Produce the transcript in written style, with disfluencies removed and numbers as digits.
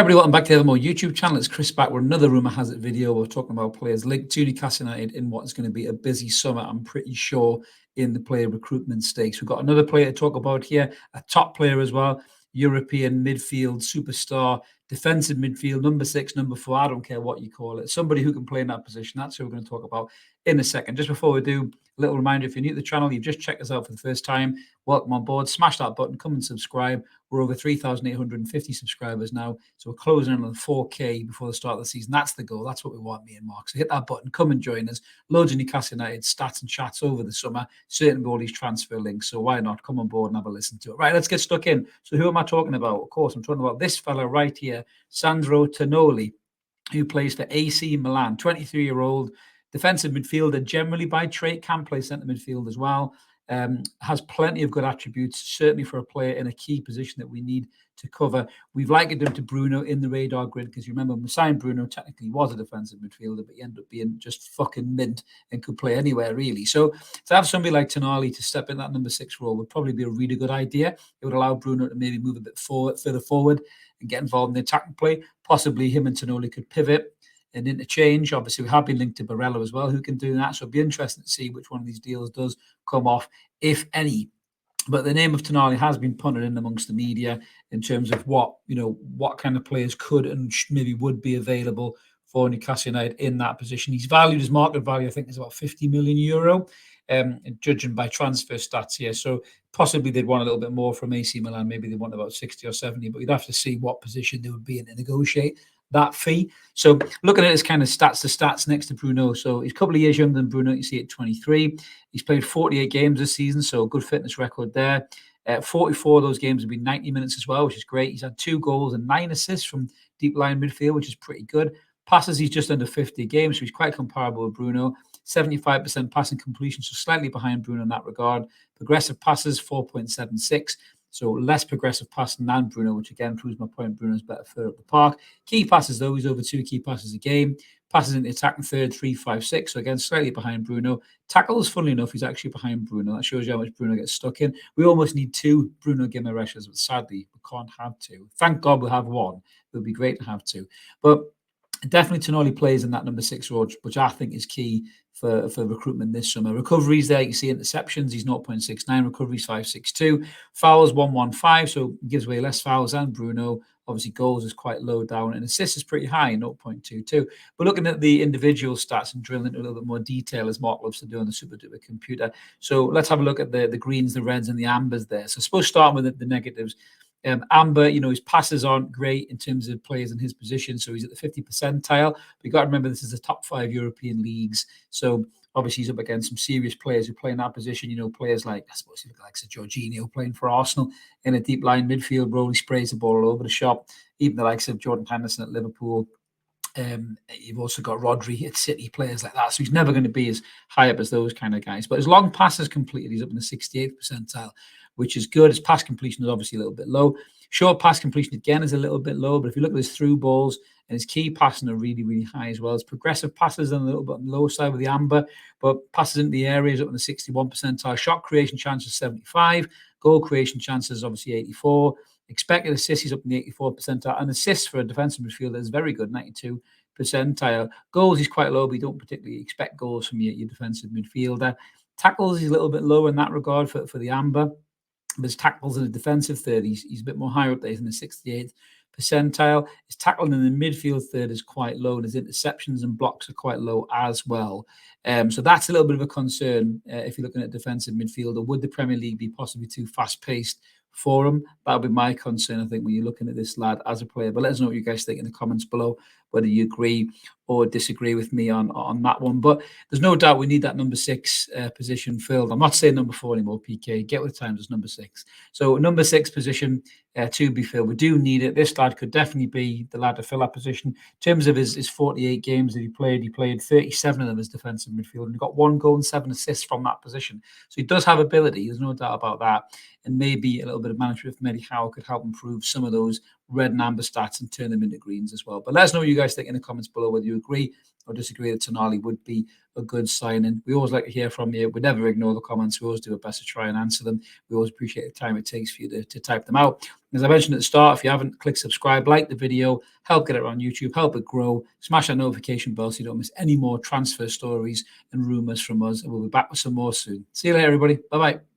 everybody, welcome back to the Evermore YouTube channel. It's Chris back with another rumour has it video. We're talking about players linked to Newcastle United in what is going to be a busy summer, I'm pretty sure, in the player recruitment stakes. We've got another player to talk about here, a top player as well, European midfield superstar, defensive midfield, number 6, number 4, I don't care what you call it. Somebody who can play in that position. That's who we're going to talk about in a second. Just before we do, a little reminder, if you're new to the channel, you've just checked us out for the first time, welcome on board. Smash that button, come and subscribe. We're over 3,850 subscribers now, so we're closing in on the 4K before the start of the season. That's the goal. That's what we want, me and Mark. So hit that button, come and join us. Loads of Newcastle United stats and chats over the summer, certainly all these transfer links, so why not come on board and have a listen to it. Right, let's get stuck in. So who am I talking about? Of course, I'm talking about this fella right here, Sandro Tonali, who plays for AC Milan, 23-year-old defensive midfielder, generally by trade, can play centre midfield as well. Has plenty of good attributes, certainly for a player in a key position that we need to cover. We've likened him to Bruno in the radar grid because you remember when we signed Bruno, technically was a defensive midfielder, but he ended up being just fucking mint and could play anywhere really. So to have somebody like Tonali to step in that number 6 role would probably be a really good idea. It would allow Bruno to maybe move a bit further forward and get involved in the attacking play. Possibly him and Tonali could pivot and interchange. Obviously, we have been linked to PIRLO as well, who can do that. So it'll be interesting to see which one of these deals does come off, if any. But the name of Tonali has been punted in amongst the media in terms of what kind of players could and maybe would be available for Newcastle United in that position. He's valued, his market value, I think, is about 50 million euro, judging by transfer stats here. So possibly they'd want a little bit more from AC Milan. Maybe they want about 60 or 70, but you'd have to see what position they would be in to negotiate that fee. So looking at his kind of stats next to Bruno. So he's a couple of years younger than Bruno. You see at 23. He's played 48 games this season, so good fitness record there. 44 of those games have been 90 minutes as well, which is great. He's had 2 goals and 9 assists from deep line midfield, which is pretty good. Passes, he's just under 50 games, so he's quite comparable with Bruno. 75% passing completion, so slightly behind Bruno in that regard. Progressive passes, 4.76. So less progressive passing than Bruno, which again proves my point. Bruno's better further up the park. Key passes, though, he's over 2 key passes a game. Passes in the attacking third, 3.56. So again, slightly behind Bruno. Tackles, funnily enough, he's actually behind Bruno. That shows you how much Bruno gets stuck in. We almost need 2 Bruno Guimarães, but sadly, we can't have 2. Thank God we'll have 1. It would be great to have 2. But definitely Tonali plays in that number 6 role, which I think is key for recruitment this summer. Recoveries there, you can see interceptions, he's 0.69, recoveries 5.62, fouls 1.15, so gives away less fouls than Bruno. Obviously, goals is quite low down, and assists is pretty high, 0.22. But looking at the individual stats and drilling into a little bit more detail, as Mark loves to do on the super duper computer. So let's have a look at the greens, the reds, and the ambers there. So I suppose starting with the negatives. Amber, his passes aren't great in terms of players in his position, so he's at the 50 percentile. But you've got to remember this is the top 5 European leagues, so obviously he's up against some serious players who play in that position. Players like, I suppose, like Jorginho playing for Arsenal in a deep line midfield role. He sprays the ball all over the shop. Even the likes of Jordan Henderson at Liverpool. You've also got Rodri at City, players like that. So he's never going to be as high up as those kind of guys. But his long passes completed, he's up in the 68th percentile, which is good. His pass completion is obviously a little bit low. Short pass completion, again, is a little bit low. But if you look at his through balls and his key passing are really, really high as well. His progressive passes are a little bit on the low side with the amber, but passes into the area is up in the 61 percentile. Shot creation chances 75. Goal creation chances obviously 84. Expected assists, he's up in the 84 percentile. And assists for a defensive midfielder is very good, 92 percentile. Goals, he's quite low, but you don't particularly expect goals from your defensive midfielder. Tackles, he's a little bit low in that regard for the amber. But his tackles in the defensive third, he's a bit more higher up there, he's in the 68th percentile. His tackling in the midfield third is quite low, and his interceptions and blocks are quite low as well. So that's a little bit of a concern if you're looking at defensive midfielder. Would the Premier League be possibly too fast-paced for him? That would be my concern, I think, when you're looking at this lad as a player. But let us know what you guys think in the comments below, whether you agree or disagree with me on that one. But there's no doubt we need that number 6 position filled. I'm not saying number 4 anymore, PK. Get with the times, it's number 6. So number 6 position to be filled. We do need it. This lad could definitely be the lad to fill that position. In terms of his 48 games that he played 37 of them as defensive midfielder, and he got 1 goal and 7 assists from that position. So he does have ability. There's no doubt about that. And maybe a little bit of management from Eddie Howe could help improve some of those red and amber stats and turn them into greens as well. But let us know what you guys think in the comments below, whether you agree or disagree that Tonali would be a good signing. We always like to hear from you. We never ignore the comments. We always do our best to try and answer them. We always appreciate the time it takes for you to type them out. As I mentioned at the start, if you haven't, click subscribe, like the video, help get it on YouTube, help it grow, smash that notification bell so you don't miss any more transfer stories and rumors from us. And we'll be back with some more soon. See you later, everybody. Bye-bye.